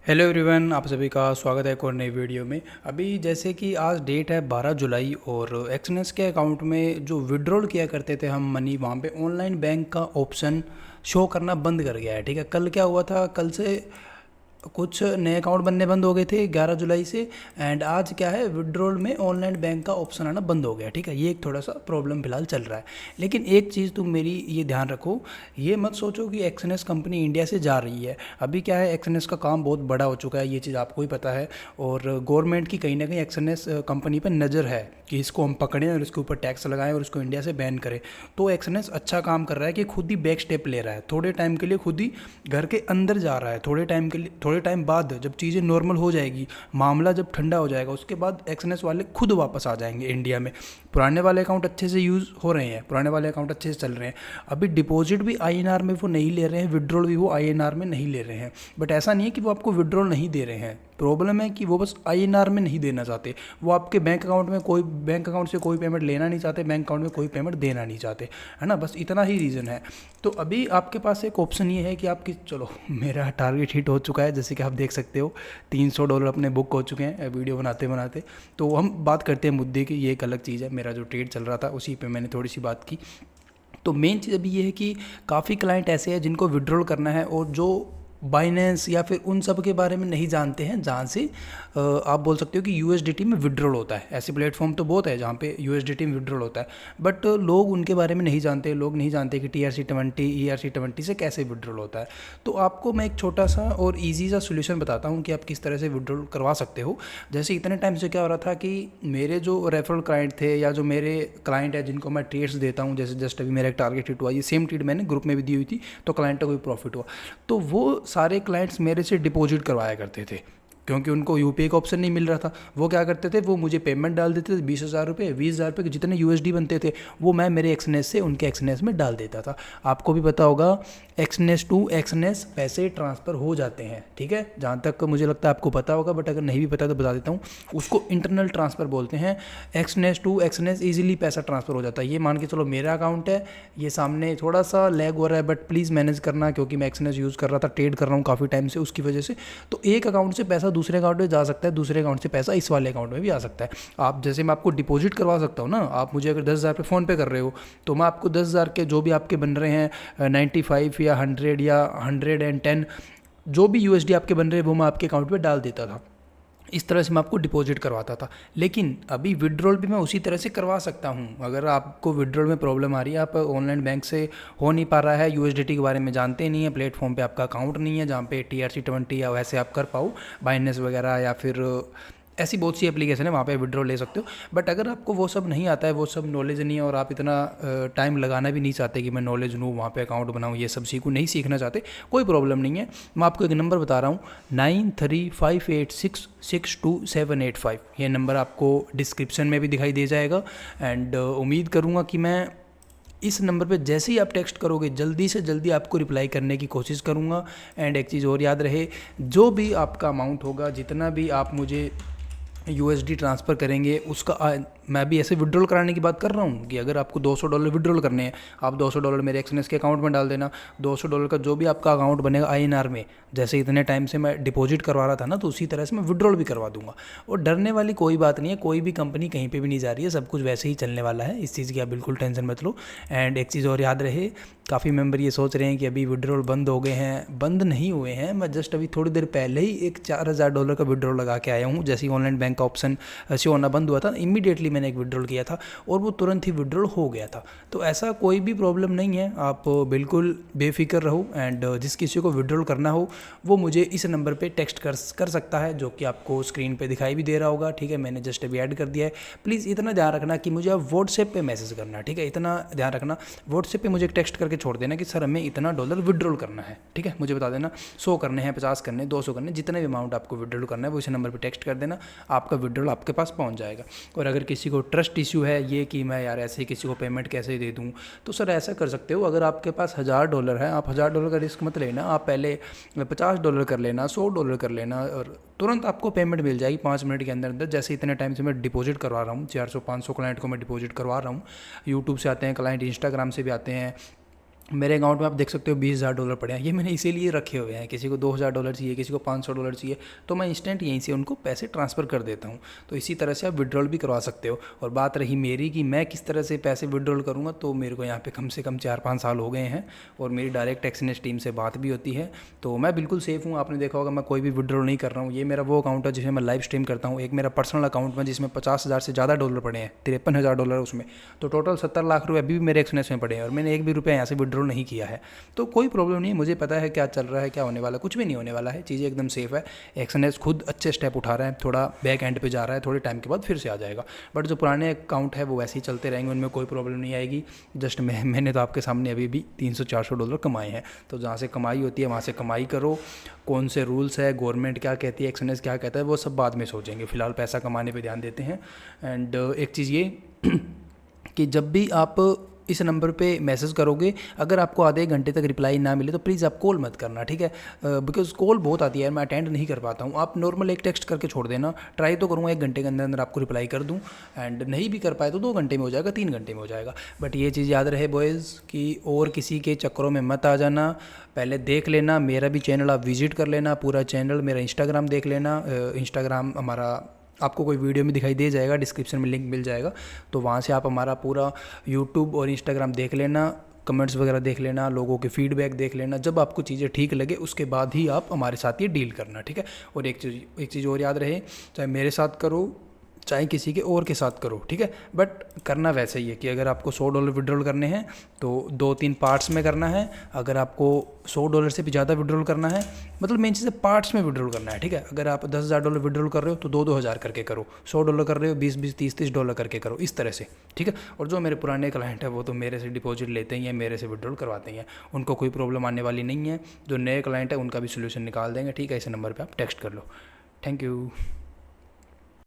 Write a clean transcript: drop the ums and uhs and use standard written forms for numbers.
Hello everyone, आप सभी का स्वागत है एक और नई वीडियो में। अभी जैसे कि आज डेट है 12 जुलाई और एक्सनेस के अकाउंट में जो विड्रॉल किया करते थे हम मनी, वहाँ पे ऑनलाइन बैंक का ऑप्शन शो करना बंद कर गया है। ठीक है, कल क्या हुआ था, कल से कुछ नए अकाउंट बनने बंद हो गए थे 11 जुलाई से। एंड आज क्या है, विड्रॉल में ऑनलाइन बैंक का ऑप्शन आना बंद हो गया। ठीक है, ये एक थोड़ा सा प्रॉब्लम फिलहाल चल रहा है। लेकिन एक चीज़ तुम मेरी ये ध्यान रखो, ये मत सोचो कि एक्सएनएस कंपनी इंडिया से जा रही है। अभी क्या है, एक्सएनएस का काम बहुत बड़ा हो चुका है, ये चीज़ आपको ही पता है। और गवर्नमेंट की कहीं ना कहीं एक्सएनएस कंपनी पर नज़र है कि इसको हम पकड़ें और इसके ऊपर टैक्स लगाएं और इसको इंडिया से बैन करें। तो एक्सएनएस अच्छा काम कर रहा है कि खुद ही बैक स्टेप ले रहा है, थोड़े टाइम के लिए खुद ही घर के अंदर जा रहा है। थोड़े टाइम के लिए, थोड़े टाइम बाद जब चीज़ें नॉर्मल हो जाएगी, मामला जब ठंडा हो जाएगा, उसके बाद एक्सएनएस वाले खुद वापस आ जाएंगे इंडिया में। पुराने वाले अकाउंट अच्छे से यूज़ हो रहे हैं, पुराने वाले अकाउंट अच्छे से चल रहे हैं। अभी डिपॉजिट भी आईएनआर में वो नहीं ले रहे हैं, विड्रॉल भी वो आईएनआर में नहीं ले रहे हैं। बट ऐसा नहीं है कि वो आपको विड्रॉल नहीं दे रहे हैं, प्रॉब्लम है कि वो बस आईएनआर में नहीं देना चाहते। वो आपके बैंक अकाउंट में कोई, बैंक अकाउंट से कोई पेमेंट लेना नहीं चाहते, बैंक अकाउंट में कोई पेमेंट देना नहीं चाहते, है ना। बस इतना ही रीज़न है। तो अभी आपके पास एक ऑप्शन ये है कि आपकी, चलो मेरा टारगेट हिट हो चुका है, जैसे कि आप देख सकते हो $300 अपने बुक हो चुके हैं वीडियो बनाते बनाते। तो हम बात करते हैं मुद्दे की, ये एक अलग चीज़ है। मेरा जो ट्रेड चल रहा था उसी पे मैंने थोड़ी सी बात की। तो मेन चीज़ अभी ये है कि काफ़ी क्लाइंट ऐसे हैं जिनको विड्रॉल करना है और जो बाइनेंस या फिर उन सब के बारे में नहीं जानते हैं, जहाँ से आप बोल सकते हो कि यूएसडीटी में विड्रॉल होता है। ऐसे प्लेटफॉर्म तो बहुत है जहाँ पे यूएसडीटी में विड्रॉल होता है, बट लोग उनके बारे में नहीं जानते। लोग नहीं जानते कि TRC20 ERC20 से कैसे विड्रॉल होता है। तो आपको मैं एक छोटा सा और ईजी सा सोल्यूशन बताता हूँ कि आप किस तरह से विड्रॉल करवा सकते हो। जैसे इतने टाइम से क्या हो रहा था कि मेरे जो रेफरल क्लाइंट थे या जो मेरे क्लाइंट है जिनको मैं ट्रेड्स देता हूँ, जैसे जस्ट अभी मेरा एक टारगेट हिट हुआ, ये सेम ट्रेड मैंने ग्रुप में भी दी हुई थी, तो क्लाइंट का कोई प्रॉफिट हुआ, तो वो सारे क्लाइंट्स मेरे से डिपॉजिट करवाया करते थे क्योंकि उनको यूपीआई का ऑप्शन नहीं मिल रहा था। वो क्या करते थे, वो मुझे पेमेंट डाल देते थे 20,000 रुपये, 20,000 रुपये के जितने यूएसडी बनते थे वो मैं मेरे एक्सनेस से उनके एक्सनेस में डाल देता था। आपको भी पता होगा, एक्सनेस टू एक्सनेस पैसे ट्रांसफ़र हो जाते हैं। ठीक है, जहाँ तक मुझे लगता है आपको पता होगा, बट अगर नहीं भी पता तो बता देता हूँ। उसको इंटरनल ट्रांसफ़र बोलते हैं। एक्सनेस टू एक्सनेस ईजिली पैसा ट्रांसफ़र हो जाता है। ये मान के चलो मेरा अकाउंट है, ये सामने थोड़ा सा लैग हो रहा है, बट प्लीज़ मैनेज करना, क्योंकि मैं एक्सनेस यूज़ कर रहा था, ट्रेड कर रहा हूँ काफ़ी टाइम से, उसकी वजह से। तो एक अकाउंट से पैसा दूसरे अकाउंट में जा सकता है, दूसरे अकाउंट से पैसा इस वाले अकाउंट में भी आ सकता है। आप जैसे, मैं आपको डिपॉजिट करवा सकता हूँ ना, आप मुझे अगर 10,000 पे फ़ोन पे कर रहे हो, तो मैं आपको 10,000 के जो भी आपके बन रहे हैं 95 या 100 या 110 जो भी यूएसडी आपके बन रहे हैं, वो मैं आपके अकाउंट में डाल देता था। इस तरह से मैं आपको डिपॉजिट करवाता था। लेकिन अभी विड्रॉल भी मैं उसी तरह से करवा सकता हूँ। अगर आपको विड्रॉल में प्रॉब्लम आ रही है, आप ऑनलाइन बैंक से हो नहीं पा रहा है, यूएसडीटी के बारे में जानते नहीं है, प्लेटफॉर्म पे आपका अकाउंट नहीं है जहाँ पे TRC20 या वैसे आप कर पाओ, बाइनेंस वगैरह या फिर ऐसी बहुत सी एप्लीकेशन है, वहाँ पे विड्रॉल ले सकते हो। बट अगर आपको वो सब नहीं आता है, वो सब नॉलेज नहीं है, और आप इतना टाइम लगाना भी नहीं चाहते कि मैं नॉलेज लूँ, वहाँ पे अकाउंट बनाऊँ, ये सब सीखूँ, नहीं सीखना चाहते, कोई प्रॉब्लम नहीं है। मैं आपको एक नंबर बता रहा हूँ, 9358662785। ये नंबर आपको डिस्क्रिप्शन में भी दिखाई दे जाएगा। एंड उम्मीद करूँगा कि मैं इस नंबर पे जैसे ही आप टेक्स्ट करोगे, जल्दी से जल्दी आपको रिप्लाई करने की कोशिश करूँगा। एंड एक चीज़ और याद रहे, जो भी आपका अमाउंट होगा, जितना भी आप मुझे यूएसडी ट्रांसफ़र करेंगे, उसका मैं भी ऐसे विड्रॉल कराने की बात कर रहा हूँ कि अगर आपको $200 विड्रॉल करने हैं, आप $200 मेरे एक्सनेस के अकाउंट में डाल देना। $200 का जो भी आपका अकाउंट बनेगा आईएनआर में, जैसे इतने टाइम से मैं डिपॉजिट करवा रहा था ना, तो उसी तरह से मैं विड्रॉल भी करवा दूंगा। और डरने वाली कोई बात नहीं है, कोई भी कंपनी कहीं पर भी नहीं जा रही है, सब कुछ वैसे ही चलने वाला है, इस चीज़ की आप बिल्कुल टेंशन मत लो। एंड एक चीज़ और याद रहे, काफ़ी मेंबर ये सोच रहे हैं कि अभी विड्रॉल बंद हो गए हैं, बंद नहीं हुए हैं। मैं जस्ट अभी थोड़ी देर पहले ही एक $4,000 का विड्रॉल लगा के आया हूँ। जैसे ही ऑनलाइन बैंक का ऑप्शन शो होना बंद हुआ था, इमीडिएटली मैंने एक विड्रॉल किया था और वो तुरंत ही विड्रॉल हो गया था। तो ऐसा कोई भी प्रॉब्लम नहीं है, आप बिल्कुल बेफिक्र रहो। एंड जिस किसी को विड्रॉल करना हो वो मुझे इस नंबर पे टेक्स्ट कर सकता है, जो कि आपको स्क्रीन पे दिखाई भी दे रहा होगा। ठीक है, मैंने जस्ट अभी ऐड कर दिया है। प्लीज़ इतना ध्यान रखना कि मुझे आप व्हाट्सएप पे मैसेज करना। ठीक है, इतना ध्यान रखना, व्हाट्सएप पे मुझे एक टेक्स्ट करके छोड़ देना कि सर हमें इतना $1 विड्रॉल करना है। ठीक है, मुझे बता देना, 100 करने हैं, 50 करने, 200 करने, जितने भी अमाउंट आपको विड्रॉल करना है वो इस नंबर पर टेक्स्ट कर देना, आपका विड्रॉल आपके पास पहुँच जाएगा। और अगर किसी को ट्रस्ट इश्यू है ये कि मैं यार ऐसे ही किसी को पेमेंट कैसे दे दूँ, तो सर ऐसा कर सकते हो, अगर आपके पास $1,000 है, आप $1,000 का रिस्क मत लेना, आप पहले $50 कर लेना, $100 कर लेना, और तुरंत आपको पेमेंट मिल जाएगी 5 मिनट के अंदर अंदर। जैसे इतने टाइम से मैं डिपॉजिट करवा रहा हूँ, 400-500 क्लाइंट को मैं डिपॉजिट करवा रहा हूँ। यूट्यूब से आते हैं क्लाइंट, इंस्टाग्राम से भी आते हैं, मेरे अकाउंट में आप देख सकते हो $20,000 पड़े हैं। ये मैंने इसीलिए रखे हुए हैं, किसी को $2,000 चाहिए, किसी को $500 चाहिए, तो मैं इंस्टेंट यहीं से उनको पैसे ट्रांसफ़र कर देता हूँ। तो इसी तरह से आप विड्रॉल भी करवा सकते हो। और बात रही मेरी कि मैं किस तरह से पैसे विड्रॉल करूँगा, तो मेरे को यहाँ पे कम से कम 4-5 साल हो गए हैं और मेरी डायरेक्ट एक्सनेस टीम से बात भी होती है, तो मैं बिल्कुल सेफ़ हूँ। आपने देखा होगा मैं कोई भी विड्रॉल नहीं कर रहा हूँ। ये मेरा वो अकाउंट है जिसमें मैं लाइव स्ट्रीम करता हूँ। एक मेरा पर्सनल अकाउंट में जिसमें 50,000 से ज़्यादा डॉलर पड़े हैं, $53,000 उसमें, तो टोटल 70 लाख रुपये अभी भी मेरे एक्सनेस में पड़े हैं और मैंने एक भी रुपया यहाँ से विड्रॉल नहीं किया है। तो कोई प्रॉब्लम नहीं है, मुझे पता है क्या चल रहा है, क्या होने वाला है। कुछ भी नहीं होने वाला है, चीज़ें एकदम सेफ़ है। एक्सएनएस खुद अच्छे स्टेप उठा रहा है, थोड़ा बैक एंड पे जा रहा है, थोड़े टाइम के बाद फिर से आ जाएगा। बट जो पुराने अकाउंट है वो वैसे ही चलते रहेंगे, उनमें कोई प्रॉब्लम नहीं आएगी। जस्ट मैंने तो आपके सामने अभी भी $300-400 कमाए हैं। तो जहाँ से कमाई होती है वहाँ से कमाई करो। कौन से रूल्स है, गवर्नमेंट क्या कहती है, एक्सएनएस क्या कहता है, वो सब बाद में सोचेंगे। फ़िलहाल पैसा कमाने पर ध्यान देते हैं। एंड एक चीज़ ये कि जब भी आप इस नंबर पे मैसेज करोगे, अगर आपको आधे घंटे तक रिप्लाई ना मिले तो प्लीज़ आप कॉल मत करना, ठीक है? बिकॉज कॉल बहुत आती है, मैं अटेंड नहीं कर पाता हूँ। आप नॉर्मल एक टेक्स्ट करके छोड़ देना, ट्राई तो करूँगा 1 घंटे के अंदर अंदर आपको रिप्लाई कर दूँ। एंड नहीं भी कर पाए तो 2 घंटे में हो जाएगा, 3 घंटे में हो जाएगा। बट ये चीज़ याद रहे बॉयज़ कि और किसी के चक्करों में मत आ जाना। पहले देख लेना, मेरा भी चैनल आप विजिट कर लेना, पूरा चैनल, मेरा इंस्टाग्राम देख लेना। इंस्टाग्राम हमारा आपको कोई वीडियो में दिखाई दे जाएगा, डिस्क्रिप्शन में लिंक मिल जाएगा, तो वहाँ से आप हमारा पूरा यूट्यूब और इंस्टाग्राम देख लेना, कमेंट्स वगैरह देख लेना, लोगों के फीडबैक देख लेना। जब आपको चीज़ें ठीक लगे उसके बाद ही आप हमारे साथ ये डील करना, ठीक है? और एक चीज़ और याद रहे, चाहे मेरे साथ करो चाहे किसी के और के साथ करो, ठीक है? बट करना वैसे ही है कि अगर आपको $100 विड्रॉल करने हैं तो 2-3 पार्ट्स में करना है। अगर आपको $100 से भी ज़्यादा विड्रॉल करना है, मतलब मेन चीज़ है पार्ट्स में विड्रॉल करना है, ठीक है? अगर आप $10,000 विड्रॉल कर रहे हो तो 2-2 हज़ार करके करो, $100 कर रहे हो 20-20, $30-30 करके करो, इस तरह से, ठीक है? और जो मेरे पुराने क्लाइंट है वो तो मेरे से डिपॉजिट लेते ही हैं, मेरे से विड्रॉल करवाते हैं, उनको कोई प्रॉब्लम आने वाली नहीं है। जो नए क्लाइंट है उनका भी सोल्यूशन निकाल देंगे, ठीक है? इस नंबर पर आप टेक्स्ट कर लो। Thank you.